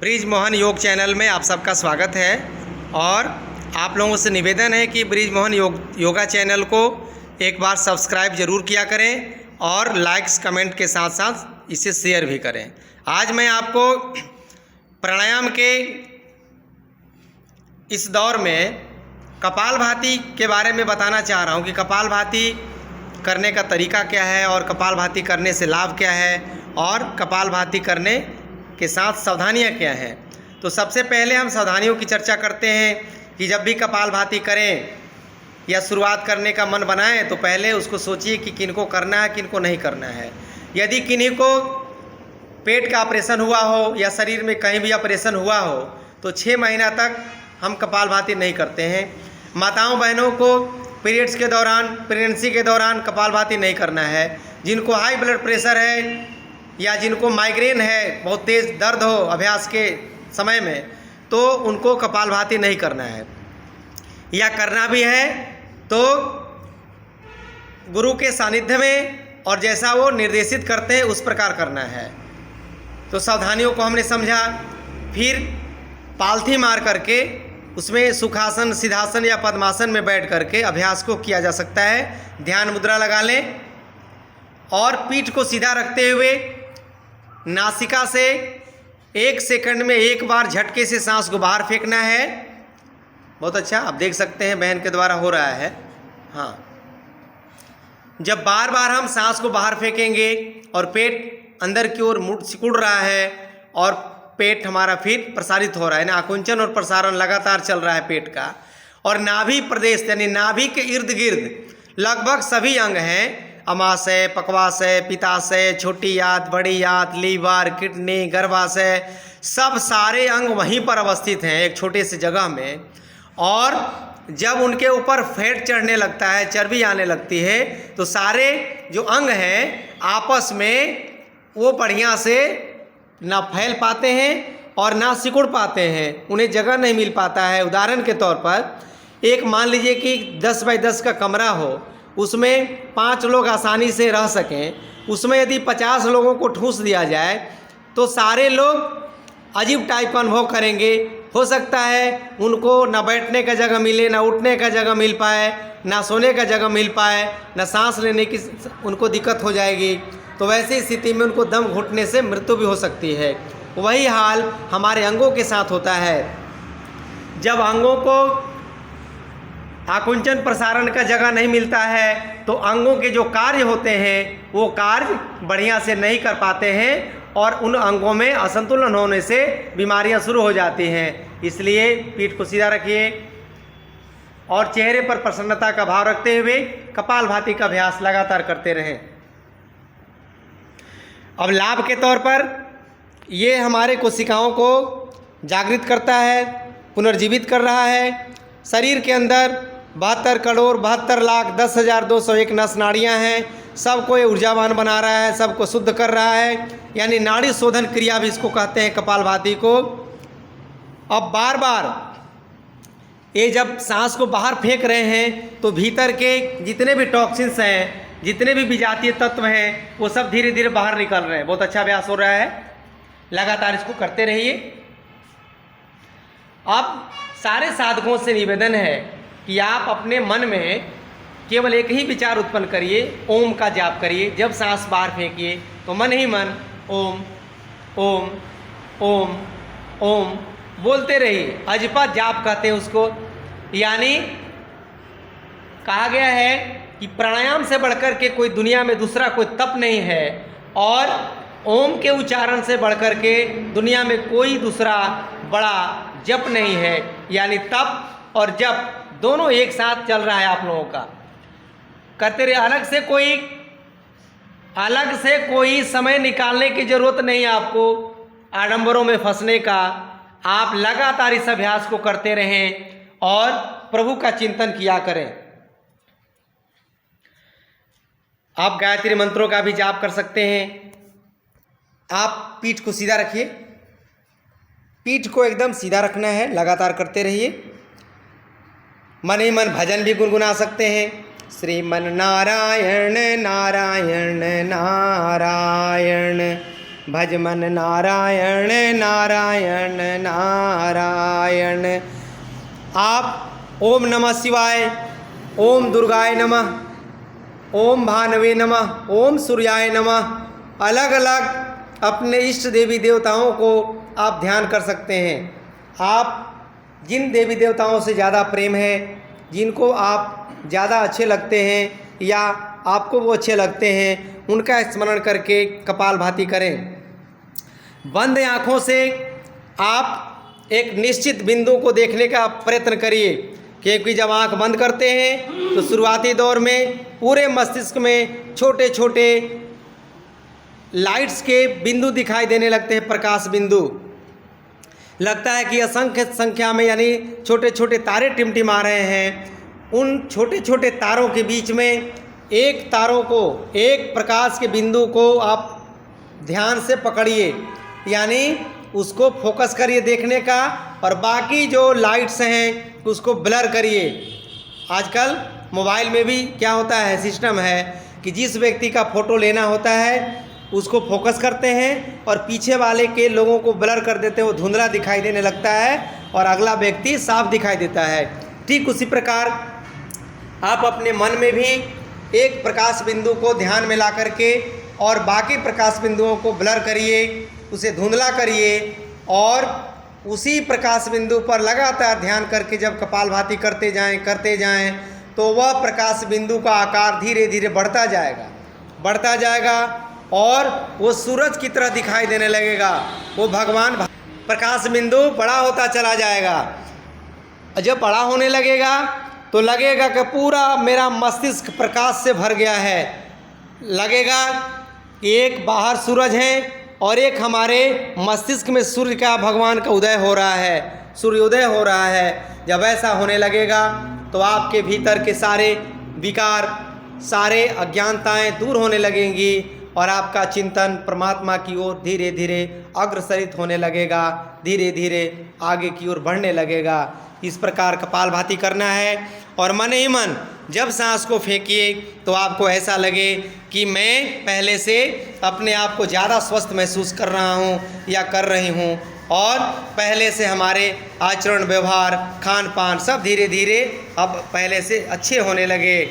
Bridge Mohan योग channel में आप सबका स्वागत है और आप लोगों से निवेदन है कि ब्रिज मोहन योगा चैनल को एक बार सब्सक्राइब ज़रूर किया करें और लाइक्स कमेंट के साथ साथ इसे शेयर भी करें। आज मैं आपको प्राणायाम के इस दौर में कपालभाति के बारे में बताना चाह रहा हूँ कि कपालभाति करने का तरीका क्या है और कपालभाति करने से लाभ क्या है और कपालभाति करने के साथ सावधानियाँ क्या हैं। तो सबसे पहले हम सावधानियों की चर्चा करते हैं कि जब भी कपालभाति करें या शुरुआत करने का मन बनाएं तो पहले उसको सोचिए कि किनको करना है किनको नहीं करना है। यदि किन्हीं को पेट का ऑपरेशन हुआ हो या शरीर में कहीं भी ऑपरेशन हुआ हो तो 6 महीना तक हम कपालभाति नहीं करते हैं। माताओं बहनों को पीरियड्स के दौरान प्रेगनेंसी के दौरान कपालभाति नहीं करना है। जिनको हाई ब्लड प्रेशर है या जिनको माइग्रेन है, बहुत तेज़ दर्द हो अभ्यास के समय में, तो उनको कपालभाति नहीं करना है। या करना भी है तो गुरु के सानिध्य में और जैसा वो निर्देशित करते हैं उस प्रकार करना है। तो सावधानियों को हमने समझा। फिर पालथी मार करके उसमें सुखासन, सिद्धासन या पद्मासन में बैठ करके अभ्यास को किया जा सकता है। ध्यान मुद्रा लगा लें और पीठ को सीधा रखते हुए नासिका से 1 सेकंड में एक बार झटके से सांस को बाहर फेंकना है। बहुत अच्छा, आप देख सकते हैं बहन के द्वारा हो रहा है। हाँ, जब बार बार हम सांस को बाहर फेंकेंगे और पेट अंदर की ओर सिकुड़ रहा है और पेट हमारा फिर प्रसारित हो रहा है ना, आकुंचन और प्रसारण लगातार चल रहा है पेट का। और नाभि प्रदेश यानी नाभि के इर्द गिर्द लगभग सभी अंग हैं। अमाशय, पक्वाशय, पित्ताशय, छोटी आंत, बड़ी आंत, लीवर, किडनी, गर्भाशय, सब सारे अंग वहीं पर अवस्थित हैं एक छोटे से जगह में। और जब उनके ऊपर फैट चढ़ने लगता है, चर्बी आने लगती है, तो सारे जो अंग हैं आपस में वो बढ़िया से ना फैल पाते हैं और ना सिकुड़ पाते हैं, उन्हें जगह नहीं मिल पाता है। उदाहरण के तौर पर एक मान लीजिए कि 10 बाई 10 का कमरा हो, उसमें 5 लोग आसानी से रह सकें। उसमें यदि 50 लोगों को ठूंस दिया जाए तो सारे लोग अजीब टाइप का अनुभव करेंगे। हो सकता है उनको ना बैठने का जगह मिले, ना उठने का जगह मिल पाए, ना सोने का जगह मिल पाए, ना सांस लेने की उनको दिक्कत हो जाएगी। तो वैसी स्थिति में उनको दम घुटने से मृत्यु भी हो सकती है। वही हाल हमारे अंगों के साथ होता है। जब अंगों को आकुंचन प्रसारण का जगह नहीं मिलता है तो अंगों के जो कार्य होते हैं वो कार्य बढ़िया से नहीं कर पाते हैं और उन अंगों में असंतुलन होने से बीमारियां शुरू हो जाती हैं। इसलिए पीठ को सीधा रखिए और चेहरे पर प्रसन्नता का भाव रखते हुए कपालभाति का अभ्यास लगातार करते रहें। अब लाभ के तौर पर ये हमारे कोशिकाओं को जागृत करता है, पुनर्जीवित कर रहा है। शरीर के अंदर 72 करोड़ 72 लाख 10,201 नस नाड़ियाँ हैं। सबको ये ऊर्जावान बना रहा है, सबको शुद्ध कर रहा है, यानी नाड़ी शोधन क्रिया भी इसको कहते हैं कपालभाति को। अब बार बार ये जब सांस को बाहर फेंक रहे हैं तो भीतर के जितने भी टॉक्सिन्स हैं, जितने भी विजातीय तत्व हैं, वो सब धीरे धीरे बाहर निकल रहे हैं। बहुत अच्छा अभ्यास हो रहा है, लगातार इसको करते रहिए। अब सारे साधकों से निवेदन है कि आप अपने मन में केवल एक ही विचार उत्पन्न करिए, ओम का जाप करिए। जब सांस बाहर फेंकिए तो मन ही मन ओम ओम ओम ओम बोलते रहिए। अजपा जाप कहते हैं उसको। यानी कहा गया है कि प्राणायाम से बढ़कर के कोई दुनिया में दूसरा कोई तप नहीं है और ओम के उच्चारण से बढ़कर के दुनिया में कोई दूसरा बड़ा जप नहीं है। यानी तप और जप दोनों एक साथ चल रहा है आप लोगों का। करते रहे, अलग से कोई समय निकालने की जरूरत नहीं है आपको आडंबरों में फंसने का। आप लगातार इस अभ्यास को करते रहें और प्रभु का चिंतन किया करें। आप गायत्री मंत्रों का भी जाप कर सकते हैं। आप पीठ को सीधा रखिए, पीठ को एकदम सीधा रखना है, लगातार करते रहिए। मन ही मन भजन भी गुनगुना सकते हैं। श्रीमन नारायण नारायण नारायण भज मन नारायण नारायण नारायण। आप ओम नमः शिवाय, ओम दुर्गाय नमः, ओम भानवे नमः, ओम सूर्याय नमः अलग अलग अपने इष्ट देवी देवताओं को आप ध्यान कर सकते हैं। आप जिन देवी देवताओं से ज़्यादा प्रेम है, जिनको आप ज़्यादा अच्छे लगते हैं या आपको वो अच्छे लगते हैं, उनका स्मरण करके कपालभाति करें। बंद आँखों से आप एक निश्चित बिंदु को देखने का प्रयत्न करिए, क्योंकि जब आँख बंद करते हैं तो शुरुआती दौर में पूरे मस्तिष्क में छोटे छोटे लाइट्स के बिंदु दिखाई देने लगते हैं, प्रकाश बिंदु। लगता है कि असंख्य संख्या में यानी छोटे छोटे तारे टिमटिमा रहे हैं। उन छोटे छोटे तारों के बीच में एक प्रकाश के बिंदु को आप ध्यान से पकड़िए, यानी उसको फोकस करिए देखने का, और बाकी जो लाइट्स हैं उसको ब्लर करिए। आजकल मोबाइल में भी क्या होता है, सिस्टम है कि जिस व्यक्ति का फ़ोटो लेना होता है उसको फोकस करते हैं और पीछे वाले के लोगों को ब्लर कर देते हैं, वो धुंधला दिखाई देने लगता है और अगला व्यक्ति साफ दिखाई देता है। ठीक उसी प्रकार आप अपने मन में भी एक प्रकाश बिंदु को ध्यान में ला करके और बाकी प्रकाश बिंदुओं को ब्लर करिए, उसे धुंधला करिए, और उसी प्रकाश बिंदु पर लगातार ध्यान करके जब कपालभाति करते जाएं तो वह प्रकाश बिंदु का आकार धीरे धीरे बढ़ता जाएगा और वो सूरज की तरह दिखाई देने लगेगा। वो भगवान प्रकाश बिंदु बड़ा होता चला जाएगा। जब बड़ा होने लगेगा तो लगेगा कि पूरा मेरा मस्तिष्क प्रकाश से भर गया है। लगेगा कि एक बाहर सूरज है और एक हमारे मस्तिष्क में सूर्य का, भगवान का उदय हो रहा है, सूर्योदय हो रहा है। जब ऐसा होने लगेगा तो आपके भीतर के सारे विकार, सारे अज्ञानताएं दूर होने लगेंगी और आपका चिंतन परमात्मा की ओर धीरे धीरे अग्रसरित होने लगेगा, धीरे धीरे आगे की ओर बढ़ने लगेगा। इस प्रकार कपालभाति करना है और मन ही मन जब सांस को फेंकिए तो आपको ऐसा लगे कि मैं पहले से अपने आप को ज़्यादा स्वस्थ महसूस कर रहा हूँ या कर रही हूँ, और पहले से हमारे आचरण, व्यवहार, खान पान सब धीरे धीरे अब पहले से अच्छे होने लगे।